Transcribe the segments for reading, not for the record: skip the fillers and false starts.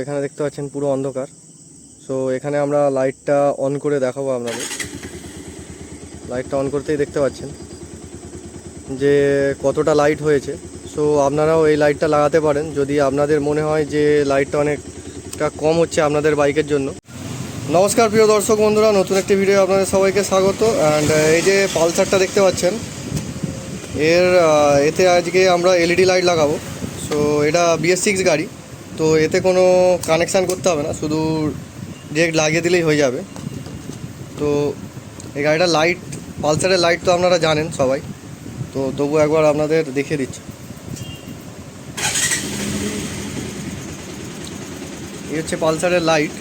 এখানে দেখতে পাচ্ছেন পুরো অন্ধকার। সো এখানে আমরা লাইটটা অন করে দেখাবো আপনাদের। লাইটটা অন করতেই দেখতে পাচ্ছেন যে কতটা লাইট হয়েছে। সো আপনারাও এই লাইটটা লাগাতে পারেন যদি আপনাদের মনে হয় যে লাইটটা অনেকটা কম হচ্ছে আপনাদের বাইকের জন্য। নমস্কার প্রিয় দর্শক বন্ধুরা, নতুন একটি ভিডিও আপনাদের সবাইকে স্বাগত। অ্যান্ড এই যে পালসারটা দেখতে পাচ্ছেন, এতে আজকে আমরা এলইডি লাইট লাগাবো। সো এটা BS6 গাড়ি, তো এতে কোনো কানেকশান করতে হবে না, শুধু ডিরেক্ট লাগিয়ে দিলেই হয়ে যাবে। তো এই গাড়িটার লাইট, পালসারের লাইট তো আপনারা জানেন সবাই, তো তবু একবার আপনাদের দেখিয়ে দিচ্ছি। এই হচ্ছে পালসারের লাইট।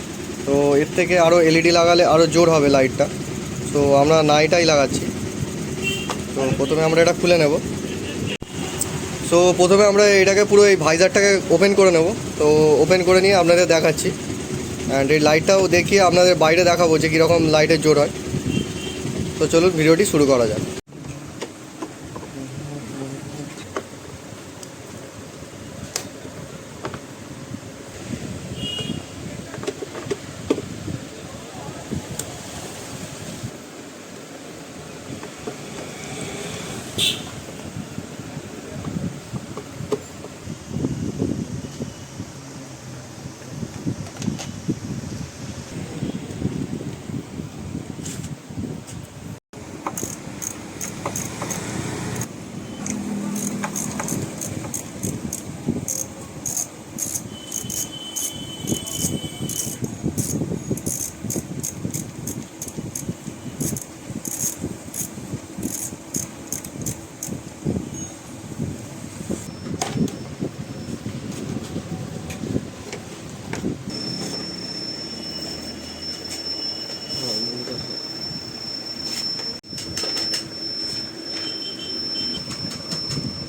তো এর থেকে আরও এলইডি লাগালে আরও জোর হবে লাইটটা। তো আমরা নাইটাই লাগাচ্ছি। তো প্রথমে আমরা এটা খুলে নেব। সো প্রথমে আমরা এটাকে পুরো এই ভাইজারটাকে ওপেন করে নেব। তো ওপেন করে নিয়ে আপনাদের দেখাচ্ছি, অ্যান্ড এই লাইটটাও দেখিয়ে আপনাদের বাইরে দেখাবো যে কীরকম লাইটের জোর হয়। তো চলুন ভিডিওটি শুরু করা যাক।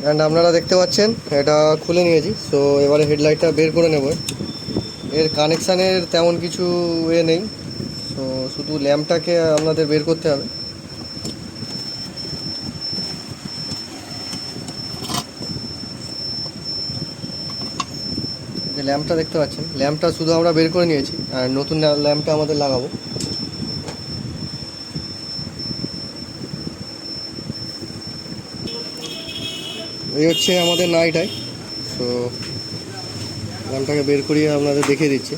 অ্যান্ড আপনারা দেখতে পাচ্ছেন এটা খুলে নিয়েছি। সো এবারে হেডলাইটটা বের করে নেব। এর কানেকশানের তেমন কিছু নেই, তো শুধু ল্যাম্পটাকে আপনাদের বের করতে হবে। যে ল্যাম্পটা দেখতে পাচ্ছেন, ল্যাম্পটা শুধু আমরা বের করে নিয়েছি, আর নতুন ল্যাম্পটা আমাদের লাগাবো। এই হচ্ছে আমাদের নাইটাই। সো ল্যাম্পটাকে বের করিয়ে আপনাদের দেখিয়ে দিচ্ছি।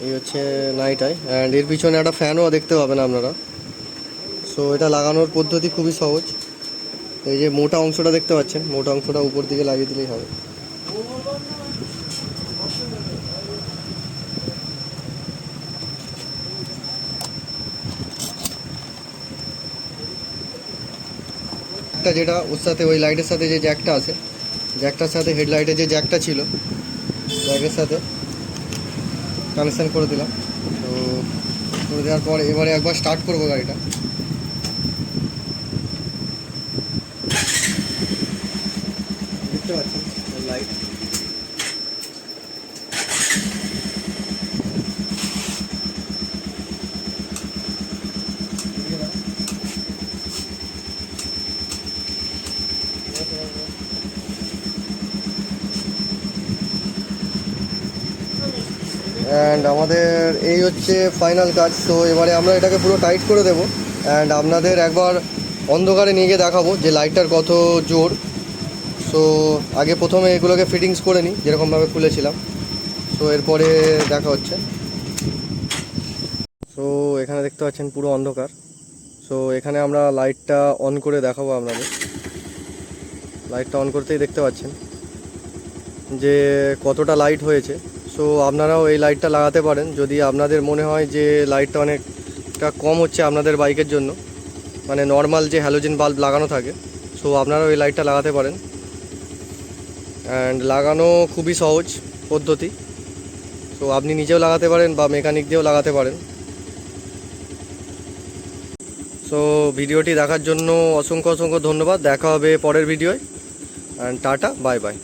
এই হচ্ছে নাইটাই, অ্যান্ড এর পিছনে একটা ফ্যানও দেখতে পাবেন আপনারা। সো এটা লাগানোর পদ্ধতি খুবই সহজ। এই যে মোটা অংশটা দেখতে পাচ্ছেন, মোটা অংশটা উপর দিকে লাগিয়ে দিলেই হবে। যেটা ওর সাথে, ওই লাইটের সাথে যে জ্যাকটা আছে, জ্যাকটার সাথে হেডলাইটের যে জ্যাকটা ছিল, জ্যাকের সাথে কানেকশান করে দিলাম। তো করে দেওয়ার পর এবারে একবার স্টার্ট করবো গাড়িটা। দেখতে পাচ্ছেন লাইট। অ্যান্ড আমাদের এই হচ্ছে ফাইনাল কাজ। তো এবারে আমরা এটাকে পুরো টাইট করে দেবো, অ্যান্ড আপনাদের একবার অন্ধকারে নিয়ে গিয়ে দেখাবো যে লাইটটার কত জোর। সো আগে প্রথমে এগুলোকে ফিটিংস করে নিই যেরকমভাবে খুলেছিলাম। সো এরপরে দেখা হচ্ছে। সো এখানে দেখতে পাচ্ছেন পুরো অন্ধকার। সো এখানে আমরা লাইটটা অন করে দেখাবো আপনাদের। লাইটটা অন করতেই দেখতে পাচ্ছেন যে কতটা লাইট হয়েছে। সো আপনারাও এই লাইটটা লাগাতে পারেন যদি আপনাদের মনে হয় যে লাইটটা অনেকটা কম হচ্ছে আপনাদের বাইকের জন্য, মানে নর্মাল যে হ্যালোজেন বাল্ব লাগানো থাকে। সো আপনারাও এই লাইটটা লাগাতে পারেন, অ্যান্ড লাগানো খুবই সহজ পদ্ধতি। সো আপনি নিজেও লাগাতে পারেন বা মেকানিক দিয়েও লাগাতে পারেন। সো ভিডিওটি দেখার জন্য অসংখ্য অসংখ্য ধন্যবাদ। দেখা হবে পরের ভিডিওয়, অ্যান্ড টাটা, বাই বাই।